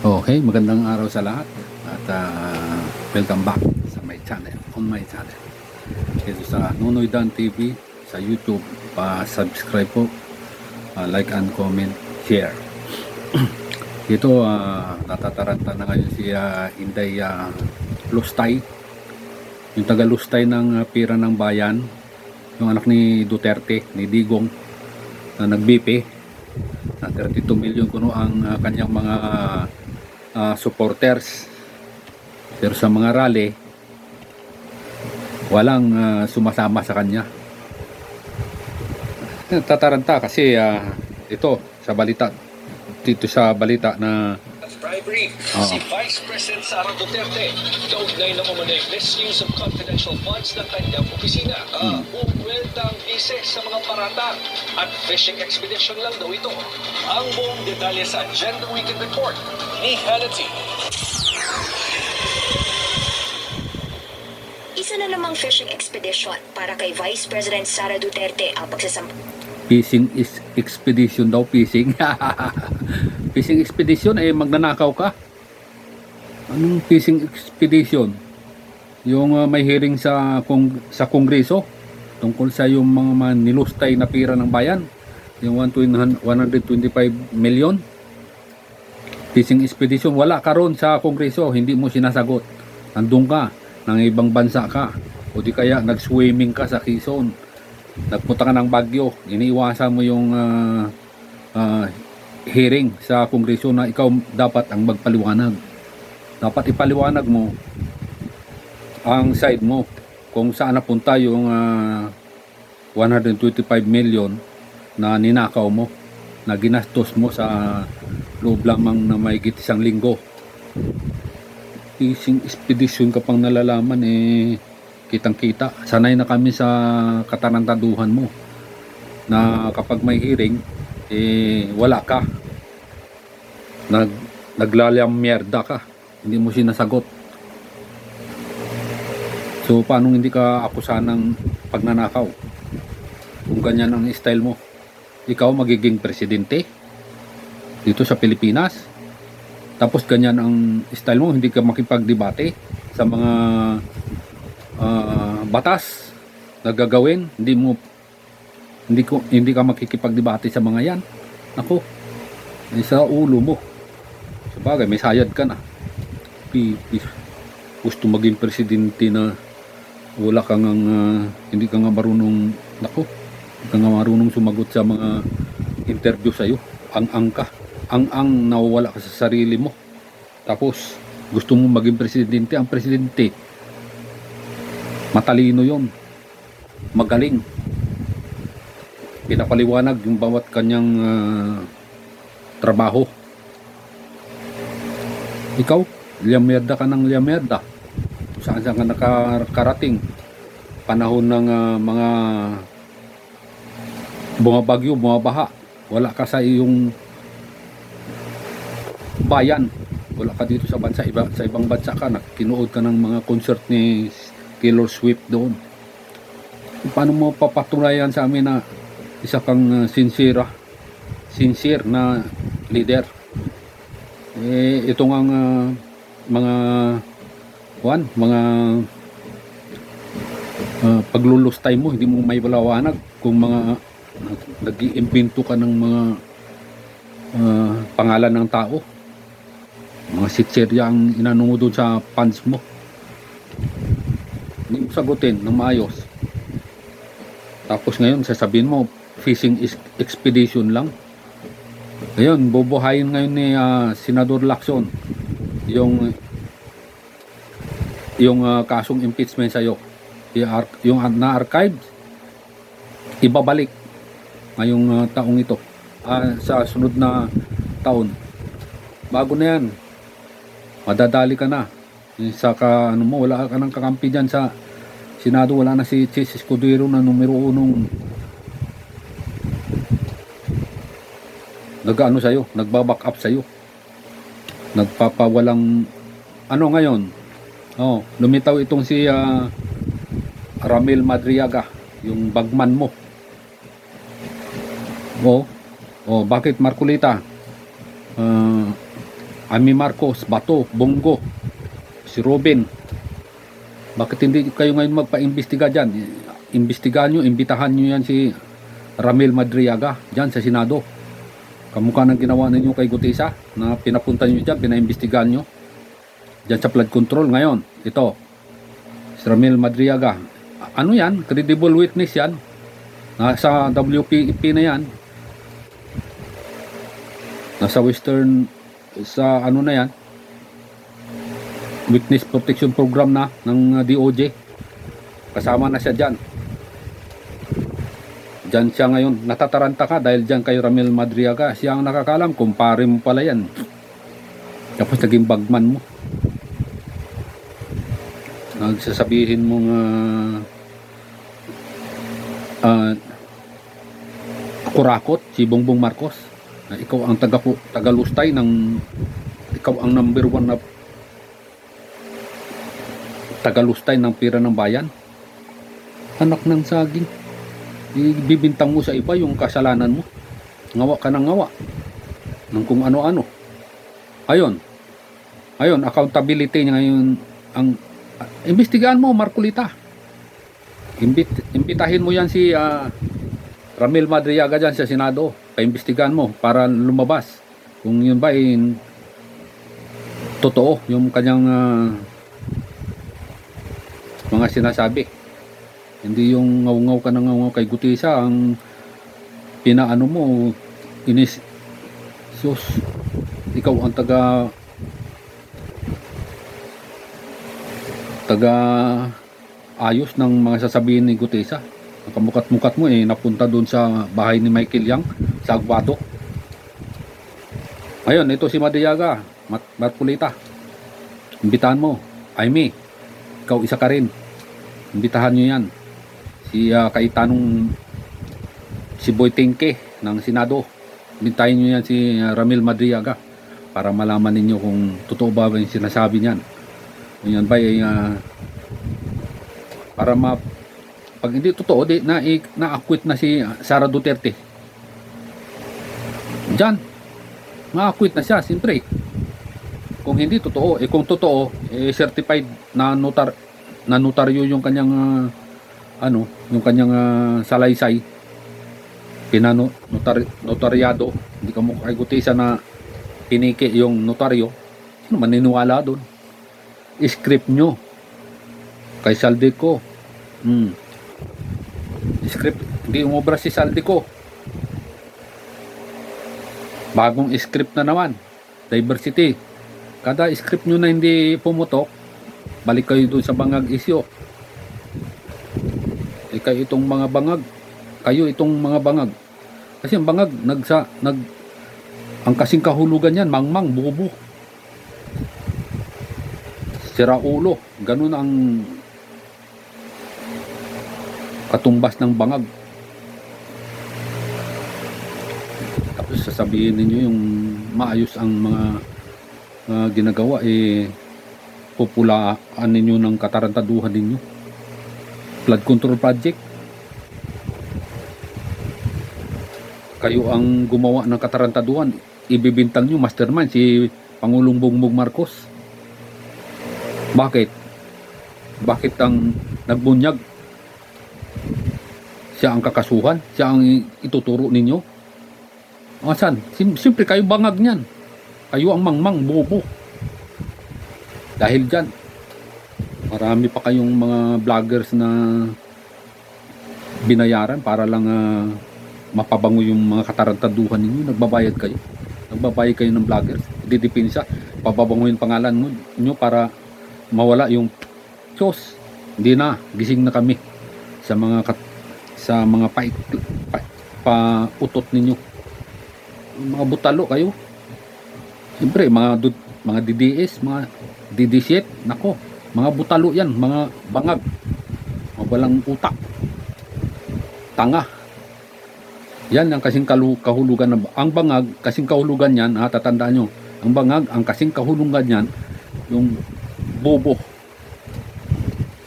Okay, magandang araw sa lahat at welcome back sa my channel, on my channel. Ito sa Nonoy Dan TV sa YouTube. Pa-subscribe po, like and comment, share. Ito, natataranta na ngayon si Inday Lustay, yung taga Lustay ng Pira ng Bayan, yung anak ni Duterte, ni Digong, na nag-BP na 32 million kuno ang kanyang mga supporters, pero sa mga rally walang sumasama sa kanya. Tataranta kasi ito sa balita, dito sa balita na bribery. Si Vice President Sara Duterte kaugnay ng umunay misuse of confidential funds ng kanyang opisina. Buweltang ise sa mga parata at fishing expedition lang daw ito. Ang buong detalye sa Agenda Weekend Report ni Hannity. Isa na namang fishing expedition para kay Vice President Sara Duterte ang pagsasampa. Fishing expedition daw, fishing. Fishing expedition ay magnanakaw ka. Anong fishing expedition? Yung may hearing sa Kongreso tungkol sa yung mga nilustay na pira ng bayan, yung 125 million. Fishing expedition, wala ka ron sa Kongreso, hindi mo sinasagot. Nandun ka, ng ibang bansa ka, o di kaya nag-swimming ka sa Quezon, nagpunta ka ng Baguio, iniiwasan mo yung hearing sa Kongreso na ikaw dapat ang magpaliwanag. Dapat ipaliwanag mo ang side mo kung saan napunta yung 125 million na ninakaw mo, na ginastos mo sa loob lamang na mahigit isang linggo. Fishing expedition ka pang nalalaman, kitang-kita. Sanay na kami sa katarantaduhan mo na kapag may hearing, wala ka. Naglalayang mierda ka. Hindi mo sinasagot. So, paano hindi ka akusahan ng pagnanakaw? Kung ganyan ang style mo, ikaw magiging presidente dito sa Pilipinas. Tapos ganyan ang style mo, hindi ka makipagdebate sa mga batas na gagawin, hindi ka makikipagdebate sa mga yan. Ako, sa ulo mo. Sabagay, may sayad ka na. Gusto maging presidente na wala kang hindi ka nga marunong, hindi ka nga marunong sumagot sa mga interview sa'yo. Ang ka. Ang nawawala ka sa sarili mo. Tapos, gusto mo maging presidente. Ang presidente, matalino yon, magaling, pinapaliwanag yung bawat kanyang trabaho. Ikaw, liyamerda ka ng liyamerda. Saan ka nakarating? Panahon ng mga bumabagyo, bumabaha, wala ka sa iyong bayan, wala ka dito sa bansa, sa ibang bansa ka, nakinuod ka ng mga concert ni Taylor Swift doon. Paano mo papatunayan sa amin na isa kang sincere na leader? Ito nga mga paglulustay mo, hindi mo may palawanag kung mga nag-iimbento ka ng mga pangalan ng tao, mga sitserya ang inano mo doon sa fans mo. Hindi mo sagutin ng maayos. Tapos ngayon sasabihin mo fishing expedition lang. Ngayon bubuhayin ngayon ni Senador Lacson yung kasong impeachment sa'yo, yung na-archive, ibabalik ngayong taong ito, sa sunod na taon. Bago na yan, madadali ka na sa wala ka ng kakampi dyan sa Senado. Wala na si Chis Escudero na numero 1 sa'yo, nagbaback up sa'yo, nagpapawalang ngayon. Lumitaw itong si Ramil Madriaga, yung bagman mo. Bakit Marcolita? Amy Marcos, Bato, Bongo, si Robin. Bakit hindi kayo ngayon magpa-imbestiga dyan? Imbestigahan nyo, imbitahan nyo yan si Ramil Madriaga dyan sa Senado. Kamukha ng ginawa ninyo kay Gutesa na pinapunta nyo dyan, pinaimbestigahan nyo dyan sa flood control. Ngayon, ito si Ramil Madriaga, ano yan? Credible witness yan. Nasa WPP na yan. Nasa Western, sa ano na yan, Witness Protection Program na ng DOJ. Kasama na siya dyan. Dyan siya ngayon. Natataranta ka dahil dyan kay Ramil Madriaga. Siya ang nakakalam. Kumpare mo pala yan. Tapos naging bagman mo. Nagsasabihin mong kurakot si Bongbong Marcos na ikaw ang tagalustay ng, ikaw ang number 1 na tagalustay ng pira ng bayan. Anak ng saging, ibibintang mo sa iba yung kasalanan mo. Ngawa ka ng ngawa ng kung ano-ano. Ayun, accountability niya ngayon. Ang imbestigahan mo, Marcolita. Imbitahin mo yan si Ramil Madriaga dyan sa Senado. Paimbestigahan mo para lumabas kung yun ba ay totoo yung kanyang mga sinasabi. Hindi yung ngaw-ngaw ka ng ngaw-ngaw kay Gutesa ang pinaano mo, inis sus, ikaw ang taga ayos ng mga sasabihin ni Gutesa. Ang kamukat-mukat mo napunta doon sa bahay ni Michael Yang sa Aguado. Ayun, ito si Madriaga, Marcolita. Imbitahan mo, Aimee, ikaw isa ka rin. Imbitahan nyo yan. Si Kaitanong, si Boy Tenke ng Senado. Imbitahin nyo yan si Ramil Madriaga para malaman ninyo kung totoo ba yung sinasabi niyan. Kung yan ba ay para pag hindi totoo, na-acquit na si Sara Duterte. Diyan, na-acquit na siya, siyempre. Kung hindi totoo, kung totoo, certified na notaryo yung kanyang yung kanyang salaysay, notaryado. Hindi ka mo kay Gutesa na piniki yung notaryo. Sino maniniwala doon? Script nyo kay Saldico. Script, hindi umobra si Saldico. Bagong script na naman, diversity. Kada script nyo na hindi pumutok, balik kayo doon sa bangag isyo. Kayo itong mga bangag, kasi ang bangag ang kasing kahulugan yan, mangmang, bubo, sira ulo, ganun ang katumbas ng bangag. Tapos sasabihin ninyo yung maayos ang mga ginagawa, populaan ninyo ng katarantaduhan ninyo. Flood control project, kayo ang gumawa ng katarantaduhan, ibibintang nyo mastermind si Pangulong Bongbong Marcos. Bakit ang nagbunyag siya ang kakasuhan, siya ang ituturo ninyo? Asan? Siyempre kayo bangag niyan, kayo ang mangmang, bobo. Dahil dyan, marami pa kayong mga vloggers na binayaran para lang mapabango yung mga katarantaduhan ninyo. Nagbabayad kayo ng vloggers, didipinsa, pababanguin pangalan nyo para mawala yung Diyos. Hindi na, gising na kami sa mga pautot ninyo. Mga butalo kayo. Siyempre mga DDS, mga DD7, nako, mga butalo yan, mga bangag, mga walang utak, tanga. Yan ang kasing kahulugan ang bangag, kasing kahulugan yan, tatandaan nyo, ang bangag, ang kasing kahulugan yan, yung bobo,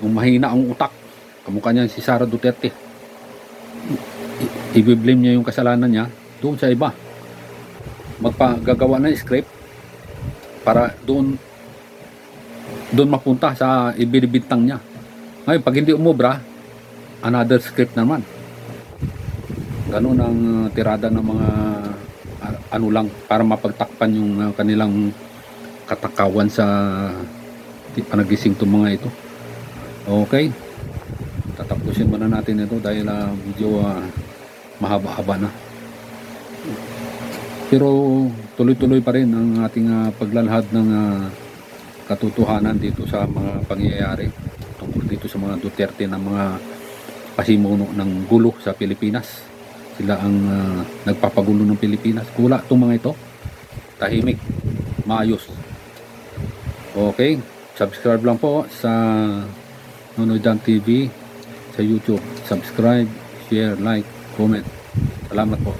yung mahina ang utak. Kamukha niyan si Sara Duterte. I-blame niya yung kasalanan niya doon sa iba. Magpagagawa ng script, para doon mapunta sa ibinibintang niya. Ngayon, pag hindi umubra, another script naman. Ganun ang tirada ng mga ano lang, para mapagtakpan yung kanilang katakawan sa panagising itong mga ito. Okay, tatapusin muna natin ito dahil medyo mahaba-haba na. Pero tuloy-tuloy pa rin ang ating paglalahad ng katotohanan dito sa mga pangyayari tungkol dito sa mga Duterte na mga pasimuno ng gulo sa Pilipinas. Sila ang nagpapagulo ng Pilipinas. Kula itong mga ito, tahimik, maayos. Okay, subscribe lang po sa Nonoy Dan TV sa YouTube. Subscribe, share, like, comment. Salamat po.